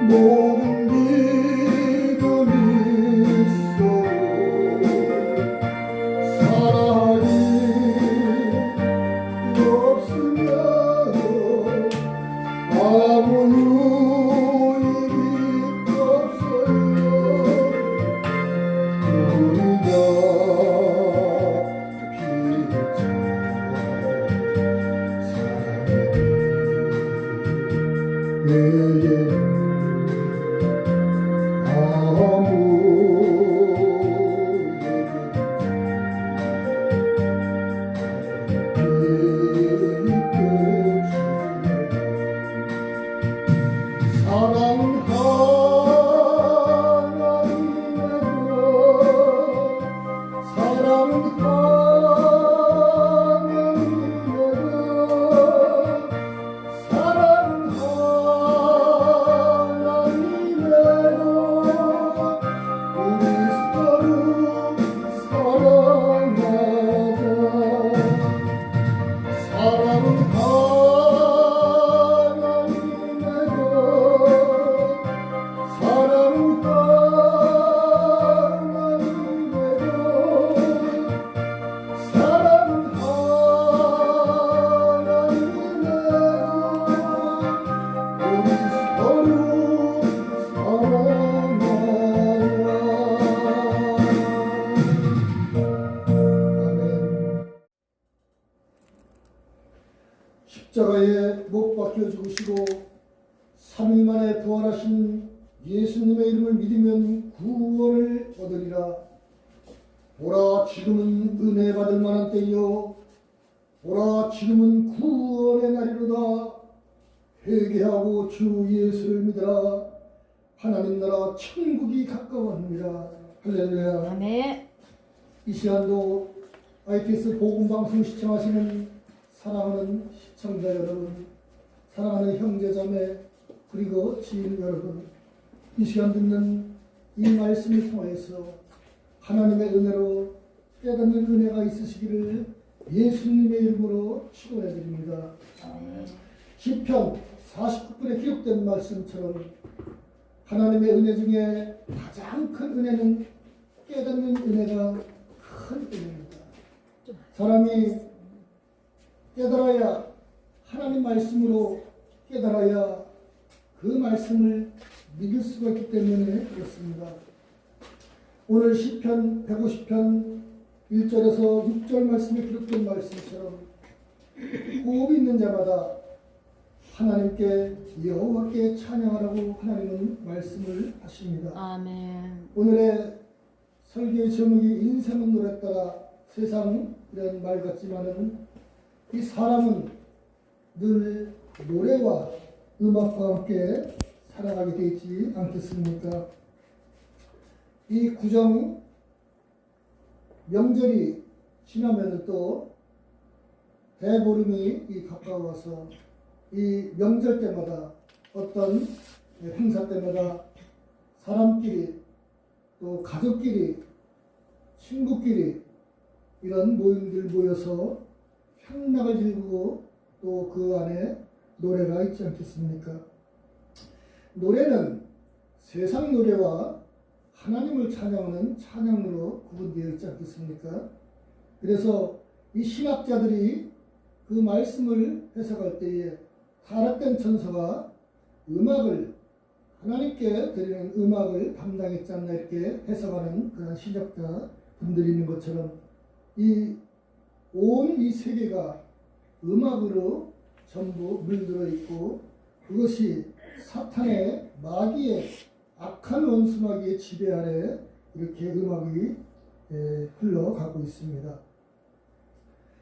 모든 믿음 있어 사랑이 없으면 아무 유익이 없어요. 우리가 사랑은 하나님이여 사랑은 하나님이여 사랑은 하나님이여 우리 서로 사랑하자 사랑은 십자가에 못 박혀 죽으시고 3일 만에 부활하신 예수님의 이름을 믿으면 구원을 얻으리라. 보라 지금은 은혜 받을 만한 때요 보라 지금은 구원의 날이로다. 회개하고 주 예수를 믿으라. 하나님 나라 천국이 가까워합니다. 할렐루야. 아멘. 이 시간도 ITS 복음방송 시청하시는 사랑하는 시청자 여러분, 사랑하는 형제자매 그리고 지인 여러분, 이 시간 듣는 이 말씀을 통해서 하나님의 은혜로 깨닫는 은혜가 있으시기를 예수님의 이름으로 축원해 드립니다. 시편 49편에 기록된 말씀처럼 하나님의 은혜 중에 가장 큰 은혜는 깨닫는 은혜가 큰 은혜입니다. 사람이 깨달아야 하나님 말씀으로 깨달아야 그 말씀을 믿을 수가 있기 때문에 그렇습니다. 오늘 시편 150편 1절에서 6절 말씀에 기록된 말씀처럼 호흡이 있는 자마다 하나님께 여호와께 찬양하라고 하나님은 말씀을 하십니다. 아멘. 오늘의 설교의 제목이 인생은 노래 따라 세상이라는 말 같지만은 이 사람은 늘 노래와 음악과 함께 살아가게 되어 있지 않겠습니까? 이 구정 명절이 지나면 또 대보름이 가까워서 이 명절 때마다 어떤 행사 때마다 사람끼리 또 가족끼리 친구끼리 이런 모임들 모여서 향락을 즐기고 또 그 안에 노래가 있지 않겠습니까? 노래는 세상 노래와 하나님을 찬양하는 찬양으로 구분되어 있지 않겠습니까? 그래서 이 신학자들이 그 말씀을 해석할 때에 타락된 천사가 음악을 하나님께 드리는 음악을 담당했지 않나 이렇게 해석하는 그런 신학자 분들이 있는 것처럼 온 이 세계가 음악으로 전부 물들어 있고 그것이 사탄의 마귀의 악한 원수 마귀의 지배 아래 이렇게 음악이 흘러가고 있습니다.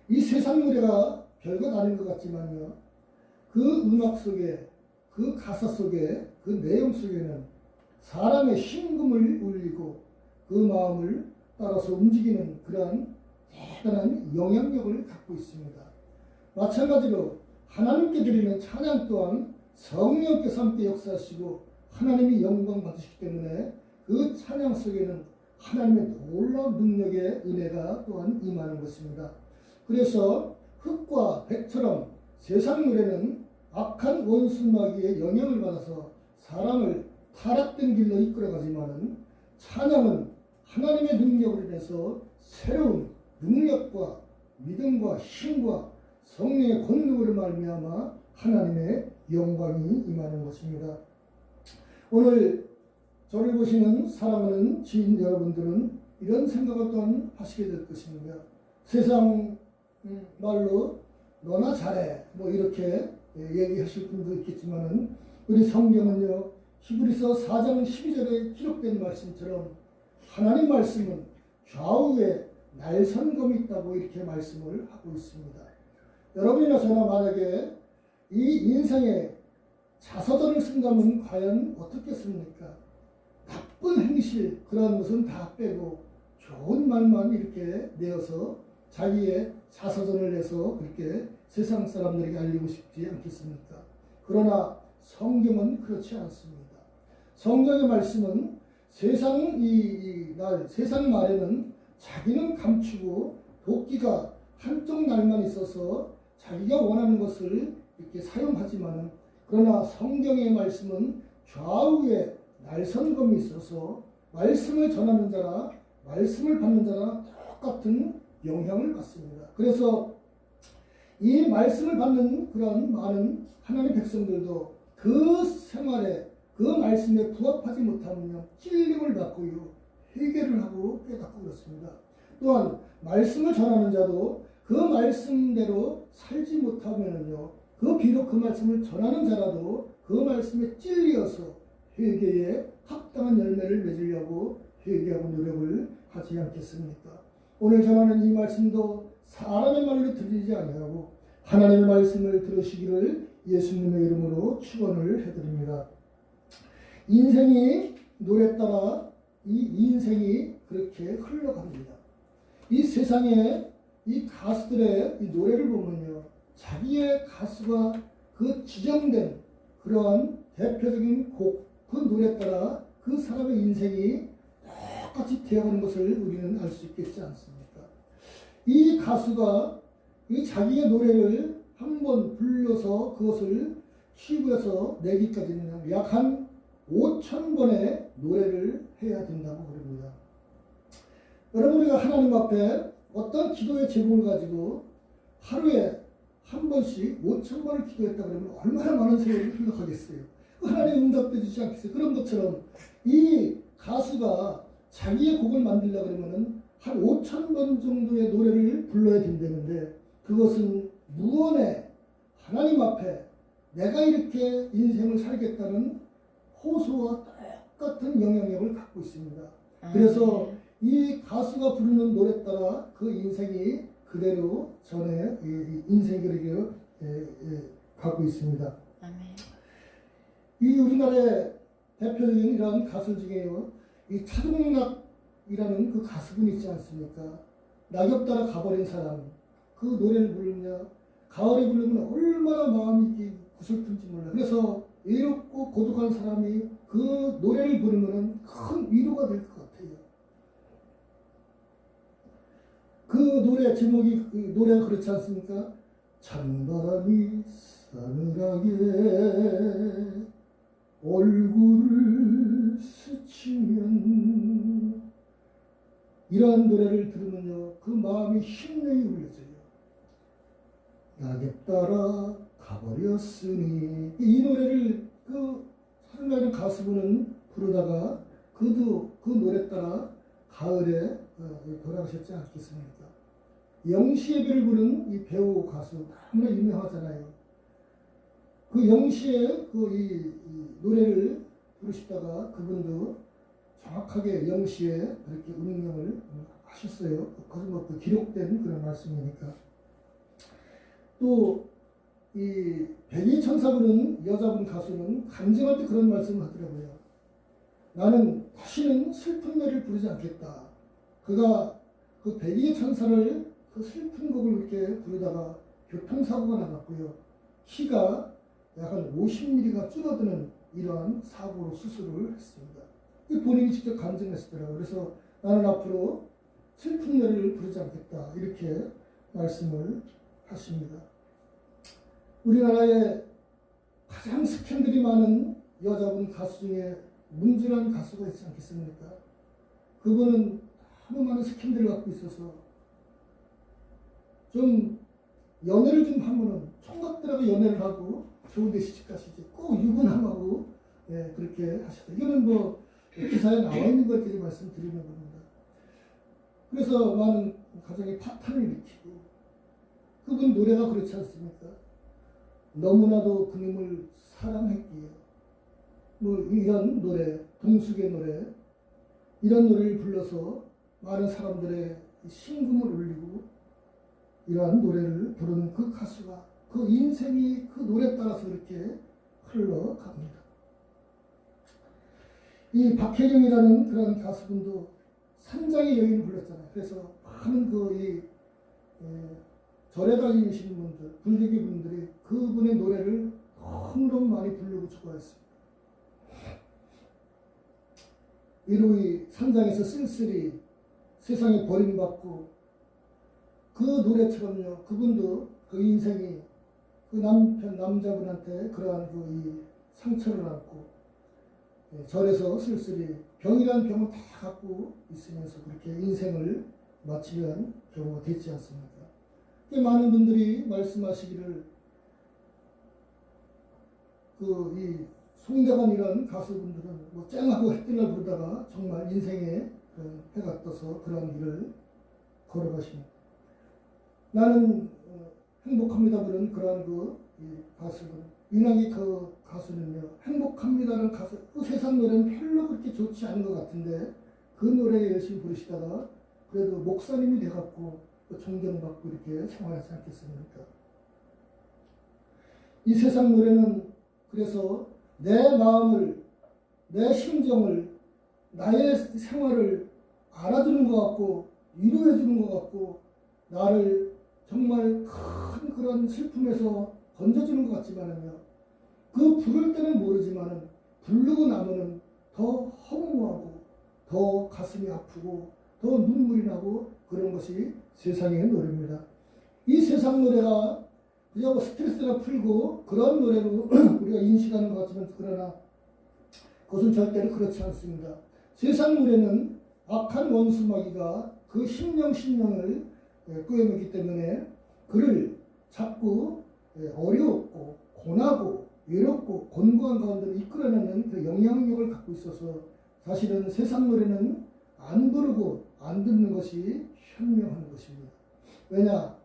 이 세상 노래가 별것 아닌 것 같지만요, 그 음악 속에 그 가사 속에 그 내용 속에는 사람의 심금을 울리고 그 마음을 따라서 움직이는 그러한 대단한 영향력을 갖고 있습니다. 마찬가지로 하나님께 드리는 찬양 또한 성령께서 함께 역사하시고 하나님이 영광 받으시기 때문에 그 찬양 속에는 하나님의 놀라운 능력의 은혜가 또한 임하는 것입니다. 그래서 흙과 백처럼 세상 노래는 악한 원수 마귀의 영향을 받아서 사람을 타락된 길로 이끌어가지만은 찬양은 하나님의 능력을 인해서 새로운 능력과 믿음과 힘과 성령의 권능으로 말미암아 하나님의 영광이 임하는 것입니다. 오늘 저를 보시는 사랑하는 지인 여러분들은 이런 생각을 또한 하시게 될 것입니다. 세상 말로 너나 잘해 뭐 이렇게 얘기하실 분도 있겠지만은 우리 성경은요, 히브리서 4장 12절에 기록된 말씀처럼 하나님 말씀은 좌우에 날선검이 있다고 이렇게 말씀을 하고 있습니다. 여러분이나 저나 만약에 이 인생에 자서전을 쓴다면 과연 어떻겠습니까? 나쁜 행실 그런 것은 다 빼고 좋은 말만 이렇게 내어서 자기의 자서전을 내서 그렇게 세상 사람들에게 알리고 싶지 않겠습니까? 그러나 성경은 그렇지 않습니다. 성경의 말씀은 세상 세상 말에는 자기는 감추고 도끼가 한쪽 날만 있어서 자기가 원하는 것을 이렇게 사용하지만은, 그러나 성경의 말씀은 좌우에 날선검이 있어서 말씀을 전하는 자나 말씀을 받는 자나 똑같은 영향을 받습니다. 그래서 이 말씀을 받는 그런 많은 하나님의 백성들도 그 생활에 그 말씀에 부합하지 못하면요, 찔림을 받고요, 회개를 하고 깨닫고 그렇습니다. 또한 말씀을 전하는 자도 그 말씀대로 살지 못하면요, 비록 그 말씀을 전하는 자라도 그 말씀에 찔려서 회개에 합당한 열매를 맺으려고 회개하고 노력을 하지 않겠습니까? 오늘 전하는 이 말씀도 사람의 말로 들리지 아니하고 하나님의 말씀을 들으시기를 예수님의 이름으로 축원을 해드립니다. 인생이 노래 따라 이 인생이 그렇게 흘러갑니다. 이 세상에 이 가수들의 이 노래를 보면요, 자기의 가수가 그 지정된 그러한 대표적인 곡, 그 노래 따라 그 사람의 인생이 똑같이 되어가는 것을 우리는 알 수 있겠지 않습니까? 이 가수가 이 자기의 노래를 한번 불러서 그것을 취급해서 내기까지는 약 한 5,000번의 노래를 해야 된다고 그럽니다. 여러분, 우리가 하나님 앞에 어떤 기도의 제목을 가지고 하루에 한 번씩 5,000번을 기도했다 그러면 얼마나 많은 세월이 흘러가겠어요. 하나님 응답해 주지 않겠어요. 그런 것처럼 이 가수가 자기의 곡을 만들려고 그러면은 한 5,000번 정도의 노래를 불러야 된다는데, 그것은 무언에 하나님 앞에 내가 이렇게 인생을 살겠다는 호소와 똑같은 영향력을 갖고 있습니다. 그래서 이 가수가 부르는 노래 따라 그 인생이 그대로 전에 인생을 갖고 있습니다. 이 우리나라의 대표적인 이런 가수 중에요, 이 차동락이라는 그 가수분이 있지 않습니까? 낙엽 따라 가버린 사람, 그 노래를 부르냐, 가을에 부르면 얼마나 마음이 구슬픈지 몰라요. 그래서 외롭고 고독한 사람이 그 노래를 부르면 큰 위로가 될 것 같아요. 그 노래 제목이, 그 노래가 그렇지 않습니까? 찬바람이 싸늘하게 얼굴을 스치면, 이러한 노래를 들으면요, 그 마음이 힘내게 울려져요. 낙엽 따라 가버렸으니, 이 노래를 그 사랑하는 가수분은 부르다가 그도 그 노래 따라 가을에 돌아가셨지 않겠습니까? 영시의 배를 부른 이 배우 가수 너무나 유명하잖아요. 그 영시의 이 노래를 부르시다가 그분도 정확하게 영시에 그렇게 운명을 하셨어요. 그것은 뭐 기록된 그런 말씀이니까. 또 이 백의천사 부른 여자분 가수는 간증할 때 그런 말씀을 하더라고요. 나는 다시는 슬픈 노래를 부르지 않겠다. 그가 그 백의천사를 그 슬픈 곡을 이렇게 부르다가 교통사고가 나갔고요. 키가 약 한 50mm가 줄어드는 이러한 사고로 수술을 했습니다. 본인이 직접 간증했더라고요. 그래서 나는 앞으로 슬픈 노래를 부르지 않겠다, 이렇게 말씀을 하십니다. 우리나라에 가장 스캔들이 많은 여자분 가수 중에 문주란 가수가 있지 않겠습니까? 그분은 너무 많은 스캔들을 갖고 있어서 좀 연애를 좀 하면은 총각들하고 연애를 하고 좋은데 시집가시지 꼭 유부남하고 예, 그렇게 하셨어요. 이거는 뭐 기사에 나와 있는 것들이 말씀드리는 겁니다. 그래서 많은 가정에 파탄을 일으키고 그분 노래가 그렇지 않습니까? 너무나도 그님을 사랑했기에 뭐 이런 노래, 동숙의 노래 이런 노래를 불러서 많은 사람들의 심금을 울리고 이러한 노래를 부르는 그 가수가 그 인생이 그 노래에 따라서 이렇게 흘러갑니다. 이 박혜경이라는 그런 가수분도 산장의 여인을 불렀잖아요. 그래서 많은 절에 다니시는 분들, 불교계 분들이 그분의 노래를 너무너무 많이 부르고 좋아했습니다. 이로이 산장에서 쓸쓸히 세상에 버림받고 그 노래처럼요. 그분도 그 인생이 그 남자분한테 그러한 이 상처를 안고 절에서 쓸쓸히 병이라는 병을 다 갖고 있으면서 그렇게 인생을 마치는 경우가 되지 않습니까? 많은 분들이 말씀하시기를 이 송대관이라는 가수분들은 뭐 쨍하고 햇들날 부르다가 정말 인생에 해가 떠서 그런 길을 걸어가십니다. 나는 행복합니다 부르는 그러한 가수는 윤학이 그 가수는요 행복합니다라는 가수 그 세상 노래는 별로 그렇게 좋지 않은 것 같은데 그 노래 열심히 부르시다가 그래도 목사님이 돼갖고 존경받고 이렇게 생활하지 않겠습니까? 이 세상 노래는 그래서 내 마음을 내 심정을 나의 생활을 알아주는 것 같고 위로해 주는 것 같고 나를 정말 큰 그런 슬픔에서 건져주는 것 같지만은요 그 부를 때는 모르지만은 부르고 나면은 더 허무하고 더 가슴이 아프고 더 눈물이 나고 그런 것이 세상의 노래입니다. 이 세상 노래가 그저 스트레스나 풀고 그런 노래로 우리가 인식하는 것 같지만 그러나 그것은 절대로 그렇지 않습니다. 세상 노래는 악한 원수마귀가 그 심령을 끄어먹기 때문에 그를 자꾸 어렵고 고나고 외롭고 곤고한 가운데로 이끌어내는 그 영향력을 갖고 있어서 사실은 세상 노래는 안 부르고 안 듣는 것이 현명한 것입니다. 왜냐?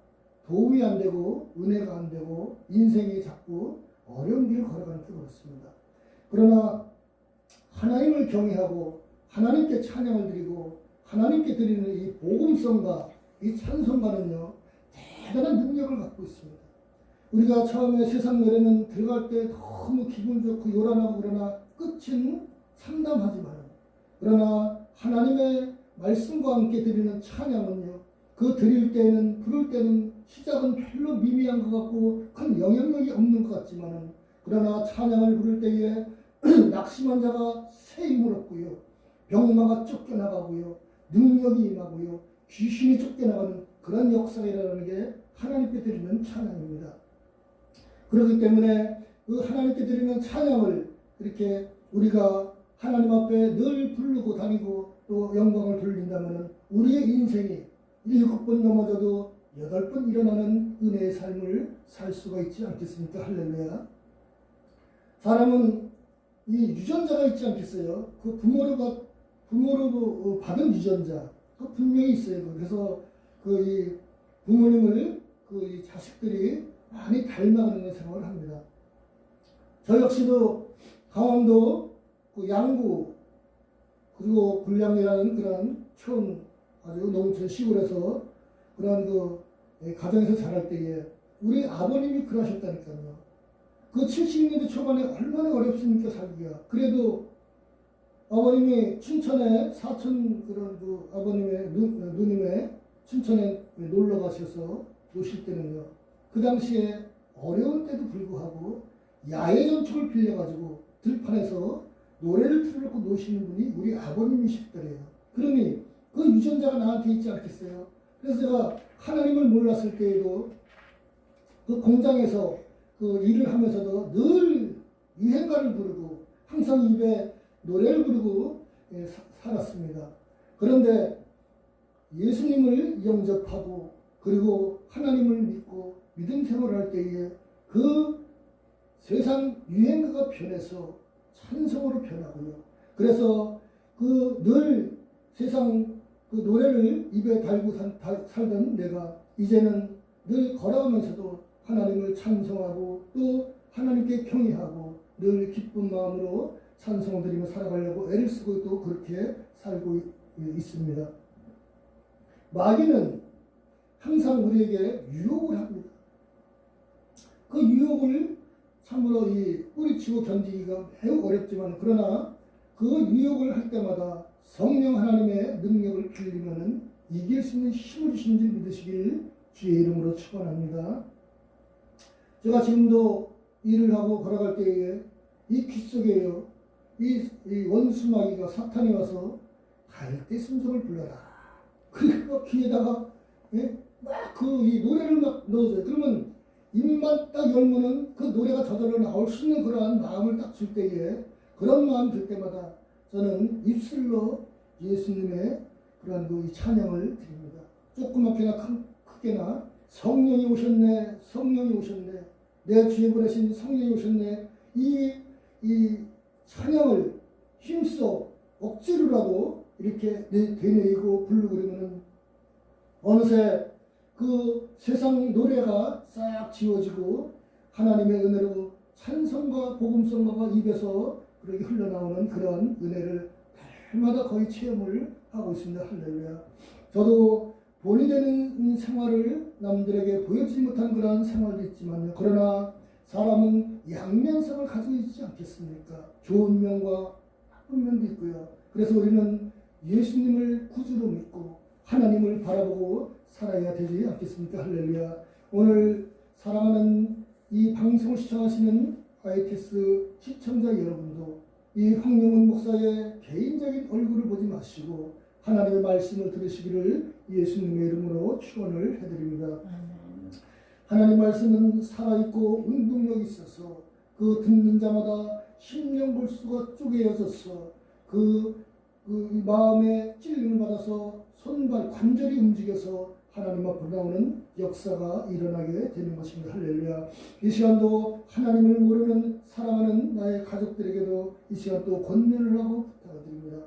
도움이 안 되고 은혜가 안 되고 인생이 자꾸 어려운 길을 걸어가는 게 그렇습니다. 그러나 하나님을 경외하고 하나님께 찬양을 드리고 하나님께 드리는 이 복음성과 이 찬송가는요 대단한 능력을 갖고 있습니다. 우리가 처음에 세상 노래는 들어갈 때 너무 기분 좋고 요란하고 그러나 끝은 참담하지만 그러나 하나님의 말씀과 함께 드리는 찬양은요 그 드릴 때는 부를 때는 시작은 별로 미미한 것 같고 큰 영향력이 없는 것 같지만은 그러나 찬양을 부를 때에 낙심한 자가 새 힘을 얻고요 병마가 쫓겨나가고요 능력이 임하고요 귀신이 쫓겨나가는 그런 역사가 일어나는 게 하나님께 드리는 찬양입니다. 그렇기 때문에 그 하나님께 드리는 찬양을 이렇게 우리가 하나님 앞에 늘 부르고 다니고 또 영광을 돌린다면 우리의 인생이 7번 넘어져도 8번 일어나는 은혜의 삶을 살 수가 있지 않겠습니까? 할렐루야. 사람은 이 유전자가 있지 않겠어요? 그 부모로 받은 유전자 그 분명히 있어요. 그래서 이 부모님을 이 자식들이 많이 닮아가는 생각을 합니다. 저 역시도 강원도 양구 그리고 불량이라는 그런 아주 농촌 시골에서 그런 가정에서 자랄 때에 우리 아버님이 그러셨다니까요. 그 70년대 초반에 얼마나 어렵습니까 살기가. 그래도 아버님이 춘천에 사촌 그런 아버님의 누님의 춘천에 놀러 가셔서 노실 때는요. 그 당시에 어려운 때도 불구하고 야외 전축을 빌려가지고 들판에서 노래를 틀어놓고 노시는 분이 우리 아버님이시더래요. 그러니 그 유전자가 나한테 있지 않겠어요? 그래서 제가 하나님을 몰랐을 때에도 그 공장에서 그 일을 하면서도 늘 유행가를 부르고 항상 입에 노래를 부르고 살았습니다. 그런데 예수님을 영접하고 그리고 하나님을 믿고 믿음 생활을 할 때에 그 세상 유행가가 변해서 찬송으로 변하고요. 그래서 그 늘 세상 그 노래를 입에 달고 살던 내가 이제는 늘 걸어가면서도 하나님을 찬송하고 또 하나님께 경외하고 늘 기쁜 마음으로 찬송을 드리며 살아가려고 애를 쓰고 또 그렇게 살고 있습니다. 마귀는 항상 우리에게 유혹을 합니다. 그 유혹을 참으로 뿌리치고 견디기가 매우 어렵지만 그러나 그 유혹을 할 때마다 성령 하나님의 능력을 빌리면은 이길 수 있는 힘을 주신 줄 믿으시길 주의 이름으로 축원합니다. 제가 지금도 일을 하고 걸어갈 때에 이 귀 속에요. 이 원수마귀가 사탄이 와서 갈대 순성을 불러라. 그리고 귀에다가 막 이 노래를 막 넣어줘요. 그러면 입만 딱 열면은 그 노래가 저절로 나올 수 있는 그러한 마음을 딱 줄 때에 그런 마음 들 때마다 저는 입술로 예수님의 그러한 그 찬양을 드립니다. 조그맣게나 크게나 성령이 오셨네, 성령이 오셨네, 내 주에 보내신 성령이 오셨네. 이 찬양을 힘써 억지로라도 이렇게 되뇌이고 부르고 그러면은 어느새 그 세상 노래가 싹 지워지고 하나님의 은혜로 찬송과 복음성가가 입에서 그렇게 흘러나오는 그런 은혜를 날마다 거의 체험을 하고 있습니다. 할렐루야. 저도 본이 되는 생활을 남들에게 보여주지 못한 그런 생활도 있지만요. 그러나 사람은 양면성을 가지고 있지 않겠습니까? 좋은 면과 나쁜 면도 있고요. 그래서 우리는 예수님을 구주로 믿고 하나님을 바라보고 살아야 되지 않겠습니까? 할렐루야. 오늘 사랑하는 이 방송을 시청하시는 ITS 시청자 여러분도 이 황영훈 목사의 개인적인 얼굴을 보지 마시고 하나님의 말씀을 들으시기를 예수님의 이름으로 축원을 해드립니다. 하나님 말씀은 살아있고 운동력이 있어서 그 듣는 자마다 심령골수가 쪼개어져서 그 마음에 찔림을 받아서 손발 관절이 움직여서 하나님 앞으로 나오는 역사가 일어나게 되는 것입니다. 할렐루야. 이 시간도 하나님을 모르는 사랑하는 나의 가족들에게도 이 시간 또 권면을 하고 부탁드립니다.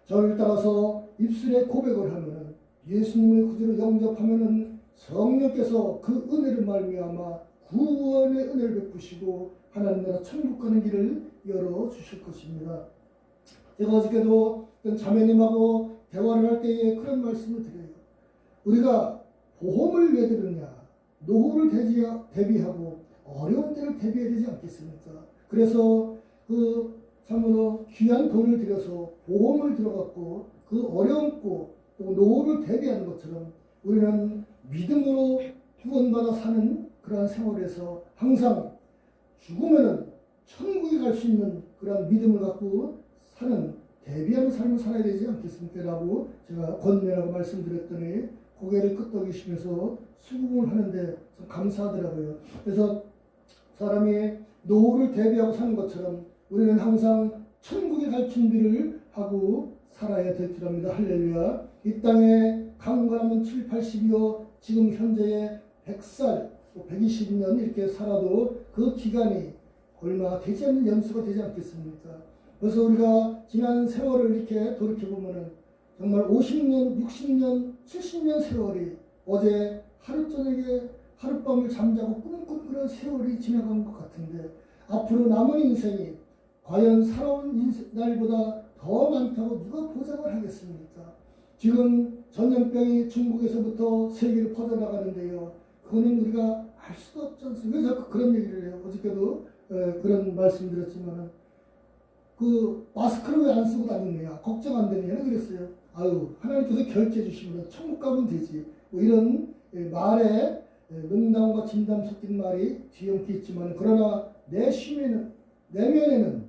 저를 따라서 입술에 고백을 하면은 예수님을 구주로 영접하면은 성령께서 그 은혜를 말미암아 구원의 은혜를 베푸시고 하나님 나라 천국 가는 길을 열어주실 것입니다. 제가 어저께도 자매님하고 대화를 할 때에 그런 말씀을 드려요. 우리가 보험을 왜 들으냐? 노후를 대비하고 어려운 때를 대비해야 되지 않겠습니까? 그래서 참으로 귀한 돈을 들여서 보험을 들어갔고 그 어렵고 또 노후를 대비하는 것처럼 우리는 믿음으로 구원받아 사는 그러한 생활에서 항상 죽으면은 천국에 갈 수 있는 그러한 믿음을 갖고 사는 대비하는 삶을 살아야 되지 않겠습니까? 라고 제가 권면하고 말씀드렸더니 고개를 끄덕이시면서 수긍을 하는데 참 감사하더라고요. 그래서 사람이 노후를 대비하고 사는 것처럼 우리는 항상 천국에 갈 준비를 하고 살아야 될 줄 압니다. 할렐루야. 이 땅에 강건하면 7, 80이요 지금 현재의 100살, 120년 이렇게 살아도 그 기간이 얼마 되지 않는 연수가 되지 않겠습니까? 그래서 우리가 지난 세월을 이렇게 돌이켜보면은 정말 50년, 60년, 70년 세월이 어제 하루 저녁에 하룻밤을 잠자고 꿈꾼 그런 세월이 지나간 것 같은데 앞으로 남은 인생이 과연 살아온 날보다 더 많다고 누가 보장을 하겠습니까? 지금 전염병이 중국에서부터 세계로 퍼져나가는데요. 그거는 우리가 알 수가 없지 않습니까? 왜 자꾸 그런 얘기를 해요? 어저께도 그런 말씀 드렸지만은 그 마스크를 왜 안 쓰고 다니느냐? 걱정 안 되느냐? 그랬어요. 아유, 하나님께서 결제해 주시면 천국 가면 되지. 뭐 이런 말에 농담과 진담 섞인 말이 뒤엉키 있지만 그러나 내 심에는 내면에는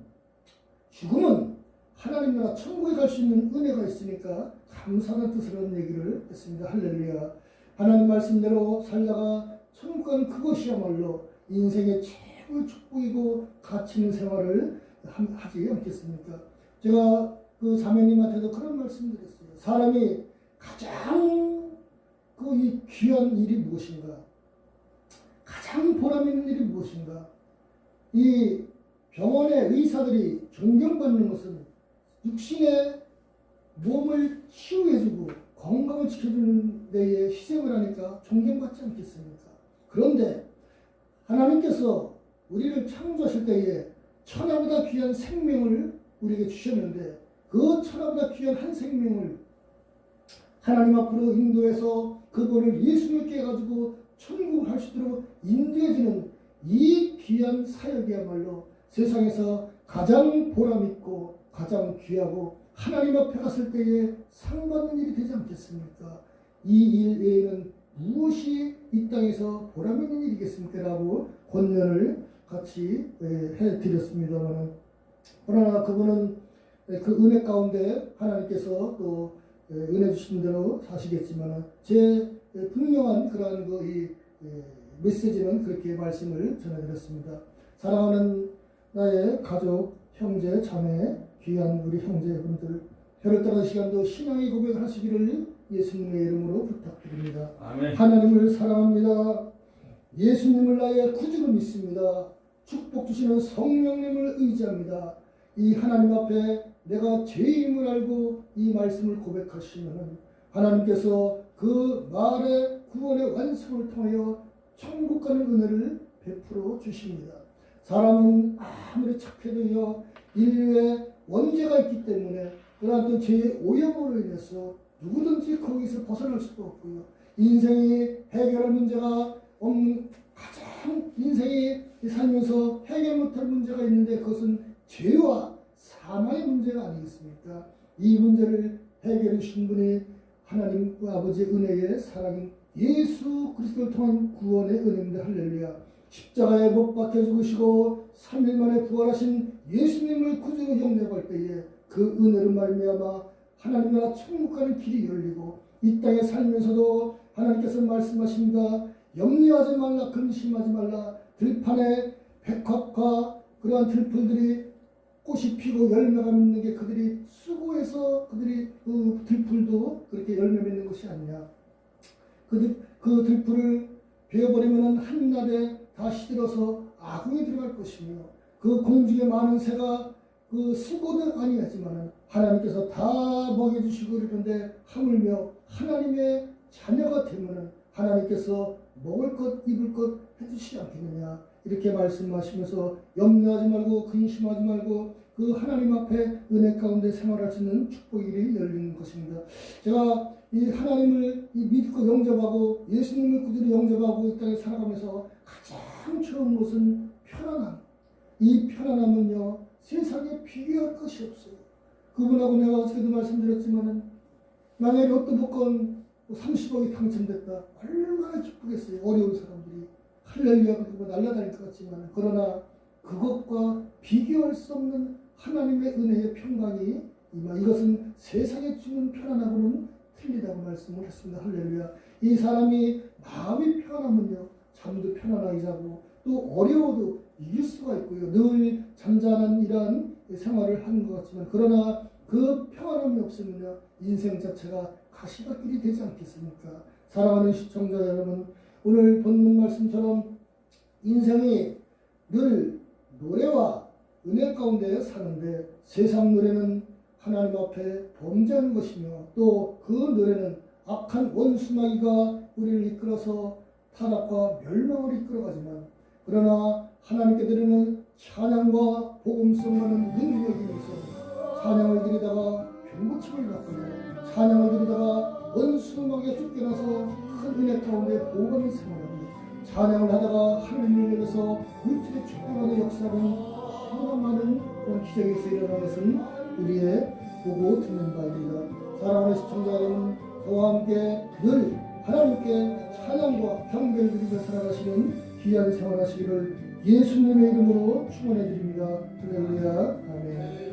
죽음은 하나님 나라 천국에 갈 수 있는 은혜가 있으니까 감사한 뜻으로 얘기를 했습니다. 할렐루야. 하나님 말씀대로 살다가 천국 가는 그것이야말로 인생의 최고의 축복이고 가치 있는 생활을 하지 않겠습니까? 제가 그 자매님한테도 그런 말씀드렸어요. 사람이 가장 이 귀한 일이 무엇인가? 가장 보람 있는 일이 무엇인가? 이 병원의 의사들이 존경받는 것은 육신의 몸을 치유해주고 건강을 지켜주는 데에 희생을 하니까 존경받지 않겠습니까? 그런데 하나님께서 우리를 창조하실 때에 천하보다 귀한 생명을 우리에게 주셨는데 그 천하보다 귀한 한 생명을 하나님 앞으로 인도해서 그분을 예수님께 해가지고 천국을 할 수 있도록 인도해주는 이 귀한 사역이야말로 세상에서 가장 보람있고 가장 귀하고 하나님 앞에 갔을 때에 상받는 일이 되지 않겠습니까? 이 일 외에는 무엇이 이 땅에서 보람있는 일이겠습니까? 라고 권면을 같이 해드렸습니다만, 그러나 그분은 그 은혜 가운데 하나님께서 또 은혜 주신 대로 사시겠지만 제 분명한 그러한 이 메시지는 그렇게 말씀을 전해드렸습니다. 사랑하는 나의 가족, 형제, 자매, 귀한 우리 형제분들, 혀를 따르는 시간도 신앙의 고백을 하시기를 예수님의 이름으로 부탁드립니다. 아멘. 하나님을 사랑합니다. 예수님을 나의 구주로 믿습니다. 축복 주시는 성령님을 의지합니다. 이 하나님 앞에 내가 죄임을 알고 이 말씀을 고백하시면 하나님께서 그 말의 구원의 완성을 통하여 천국 가는 은혜를 베풀어 주십니다. 사람은 아무리 착해도요, 인류의 원죄가 있기 때문에 그러한 또 죄의 오염으로 인해서 누구든지 거기서 벗어날 수도 없고요. 인생이 해결할 문제가 없는, 가장 인생이 살면서 해결 못할 문제가 있는데 그것은 죄와 사망의 문제가 아니겠습니까? 이 문제를 해결해 주신 분이 하나님 아버지의 은혜의 사랑인 예수 그리스도를 통한 구원의 은혜입니다. 할렐루야. 십자가에 못 박혀 죽으시고 3일 만에 부활하신 예수님을 구주로 영접할 때에 그 은혜로 말미암아 하나님 나라 천국 가는 길이 열리고 이 땅에 살면서도 하나님께서 말씀하십니다. 염려하지 말라, 근심하지 말라. 들판에 백합과 그러한 들풀들이 꽃이 피고 열매가 맺는 게 그들이 수고해서 그들이 그 들풀도 그렇게 열매 맺는 것이 아니냐. 그 들풀을 베어버리면 한낮에 다 시들어서 아궁이 들어갈 것이며 그 공중에 많은 새가 그 수고는 아니었지만 하나님께서 다 먹여주시고 그러는데 하물며 하나님의 자녀가 되면 하나님께서 먹을 것 입을 것 해주시지 않겠느냐 이렇게 말씀하시면서 염려하지 말고 근심하지 말고 그 하나님 앞에 은혜 가운데 생활할 수 있는 축복이 열리는 것입니다. 제가 이 하나님을 믿고 영접하고 예수님을 구주로 영접하고 이 땅에 살아가면서 가장 좋은 것은 편안함. 이 편안함은요 세상에 비교할 것이 없어요. 그분하고 내가 어저께도 말씀드렸지만 만약에 로또 복권 30억이 당첨됐다. 얼마나 기쁘겠어요. 어려운 사람들이. 할렐루야 그리고 날아다닐 것 같지만 그러나 그것과 비교할 수 없는 하나님의 은혜의 평강이 이것은 세상에 주는 편안함으로는 틀리다고 말씀을 했습니다. 할렐루야. 이 사람이 마음이 편안하면요 잠도 편안하게 자고 또 어려워도 이길 수가 있고요. 늘 잔잔한 이러한 생활을 하는 것 같지만 그러나 그 평안함이 없으면요 인생 자체가 가시밭길이 되지 않겠습니까? 사랑하는 시청자 여러분, 오늘 본문 말씀처럼 인생이 늘 노래와 은혜 가운데 사는데 세상 노래는 하나님 앞에 범죄하는 것이며 또 그 노래는 악한 원수마귀가 우리를 이끌어서 타락과 멸망을 이끌어가지만 그러나 하나님께 드리는 찬양과 복음성만은 능력이 있어 찬양을 드리다가 병고침을 받거나 찬양을 드리다가 원수마귀에 쫓겨나서 큰 은혜 가운데 보호받는 생활합니다. 찬양을 하다가 하늘을 열려서 물질에 축복하는 역사는 수많은 그런 기적에서 일어나는 것은 우리의 보고 듣는 바입니다. 사랑하는 시청자 여러분, 저와 함께 늘 하나님께 찬양과 경배를 드리며 살아가시는 귀한 생활하시기를 예수님의 이름으로 축원해 드립니다. 할렐루야. 아멘.